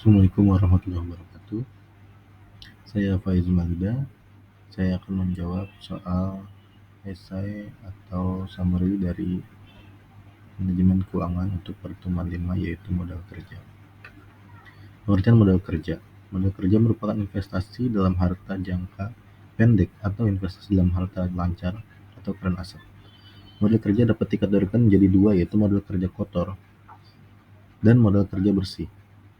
Assalamualaikum warahmatullahi wabarakatuh. Saya Faiz Malida. Saya akan menjawab soal esai atau summary dari manajemen keuangan untuk pertemuan 5, yaitu modal kerja. Pengertian modal kerja. Modal kerja merupakan investasi dalam harta jangka pendek atau investasi dalam harta lancar atau current asset. Modal kerja dapat dikategorikan menjadi dua, yaitu modal kerja kotor dan modal kerja bersih.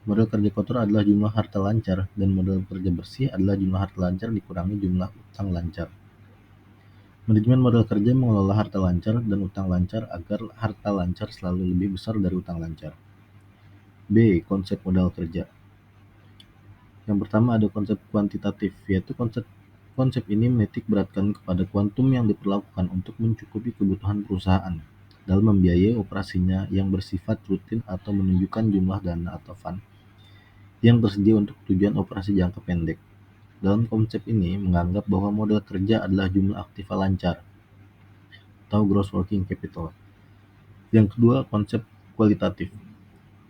Modal kerja kotor adalah jumlah harta lancar, dan modal kerja bersih adalah jumlah harta lancar dikurangi jumlah utang lancar. Manajemen modal kerja mengelola harta lancar dan utang lancar agar harta lancar selalu lebih besar dari utang lancar. B. Konsep modal kerja. Yang pertama ada konsep kuantitatif, yaitu konsep ini menitik beratkan kepada kuantum yang diperlakukan untuk mencukupi kebutuhan perusahaan dalam membiayai operasinya yang bersifat rutin atau menunjukkan jumlah dana atau fund yang tersedia untuk tujuan operasi jangka pendek. Dalam konsep ini menganggap bahwa modal kerja adalah jumlah aktiva lancar atau gross working capital. Yang kedua, konsep kualitatif.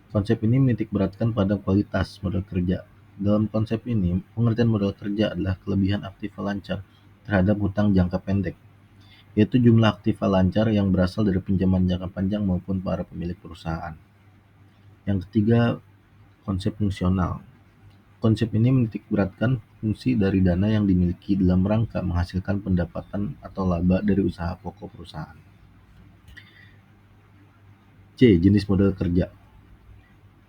Konsep ini menitik beratkan pada kualitas modal kerja. Dalam konsep ini, pengertian modal kerja adalah kelebihan aktiva lancar terhadap hutang jangka pendek, yaitu jumlah aktiva lancar yang berasal dari pinjaman jangka panjang maupun para pemilik perusahaan. Yang ketiga, konsep fungsional. Konsep ini menitik beratkan fungsi dari dana yang dimiliki dalam rangka menghasilkan pendapatan atau laba dari usaha pokok perusahaan. C. Jenis modal kerja.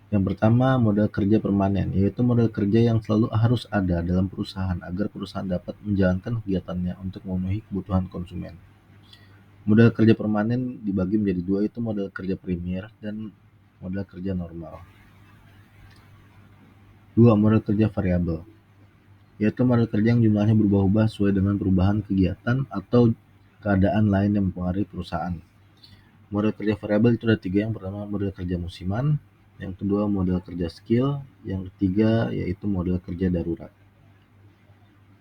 Yang pertama, modal kerja permanen, yaitu modal kerja yang selalu harus ada dalam perusahaan agar perusahaan dapat menjalankan kegiatannya untuk memenuhi kebutuhan konsumen. Modal kerja permanen dibagi menjadi dua, yaitu modal kerja primer dan modal kerja normal. 2. Modal kerja variabel, yaitu modal kerja yang jumlahnya berubah-ubah sesuai dengan perubahan kegiatan atau keadaan lain yang mempengaruhi perusahaan. Modal kerja variabel itu ada 3. Yang pertama modal kerja musiman, yang kedua modal kerja skill, yang ketiga yaitu modal kerja darurat.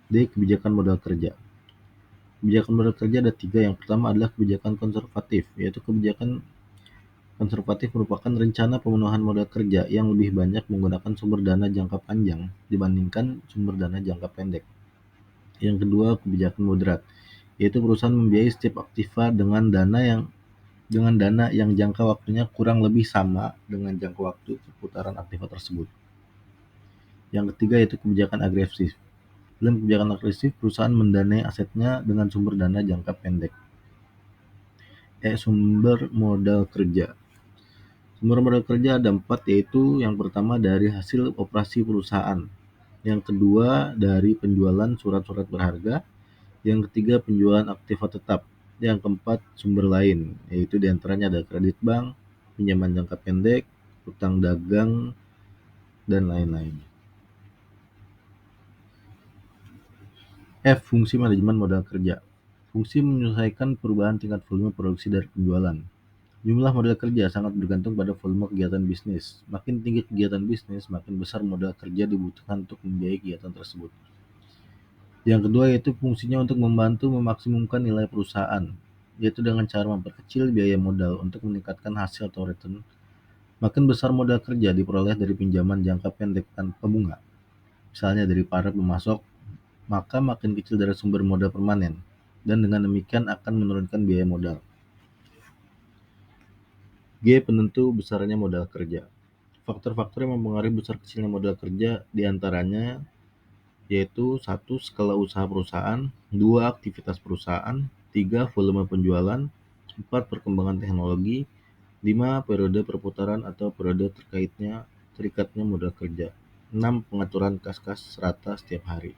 D. Kebijakan modal kerja. Kebijakan modal kerja ada 3. Yang pertama adalah kebijakan konservatif, yaitu kebijakan konservatif merupakan rencana pemenuhan modal kerja yang lebih banyak menggunakan sumber dana jangka panjang dibandingkan sumber dana jangka pendek. Yang kedua, kebijakan moderat, yaitu perusahaan membiayai setiap aktiva dengan dana yang jangka waktunya kurang lebih sama dengan jangka waktu perputaran aktiva tersebut. Yang ketiga yaitu kebijakan agresif. Dalam kebijakan agresif, perusahaan mendanai asetnya dengan sumber dana jangka pendek. Sumber modal kerja. Sumber modal kerja ada 4, yaitu yang pertama dari hasil operasi perusahaan, yang kedua dari penjualan surat-surat berharga, yang ketiga penjualan aktiva tetap, yang keempat sumber lain, yaitu diantaranya ada kredit bank, pinjaman jangka pendek, utang dagang, dan lain-lain. F. Fungsi manajemen modal kerja. Fungsi menyesuaikan perubahan tingkat volume produksi dari penjualan. Jumlah modal kerja sangat bergantung pada volume kegiatan bisnis. Makin tinggi kegiatan bisnis, makin besar modal kerja dibutuhkan untuk membiayai kegiatan tersebut. Yang kedua yaitu fungsinya untuk membantu memaksimumkan nilai perusahaan, yaitu dengan cara memperkecil biaya modal untuk meningkatkan hasil atau return. Makin besar modal kerja diperoleh dari pinjaman jangka pendek tanpa bunga, misalnya dari para pemasok, maka makin kecil dari sumber modal permanen, dan dengan demikian akan menurunkan biaya modal. G. Penentu besarnya modal kerja. Faktor-faktor yang mempengaruhi besar kecilnya modal kerja diantaranya yaitu 1. Skala usaha perusahaan, 2. Aktivitas perusahaan, 3. Volume penjualan, 4. Perkembangan teknologi, 5. Periode perputaran atau periode terikatnya modal kerja, 6. Pengaturan kas-kas rata setiap hari.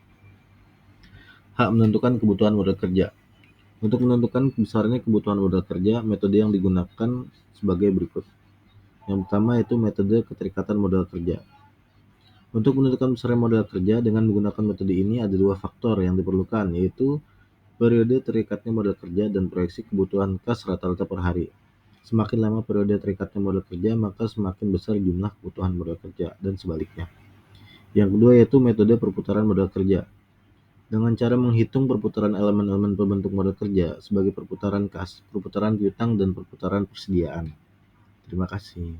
H. Menentukan kebutuhan modal kerja. Untuk menentukan besarnya kebutuhan modal kerja, metode yang digunakan sebagai berikut. Yang pertama yaitu metode keterikatan modal kerja. Untuk menentukan besarnya modal kerja dengan menggunakan metode ini ada 2 faktor yang diperlukan, yaitu periode terikatnya modal kerja dan proyeksi kebutuhan kas rata-rata per hari. Semakin lama periode terikatnya modal kerja, maka semakin besar jumlah kebutuhan modal kerja, dan sebaliknya. Yang kedua yaitu metode perputaran modal kerja. Dengan cara menghitung perputaran elemen-elemen pembentuk modal kerja sebagai perputaran kas, perputaran piutang, dan perputaran persediaan. Terima kasih.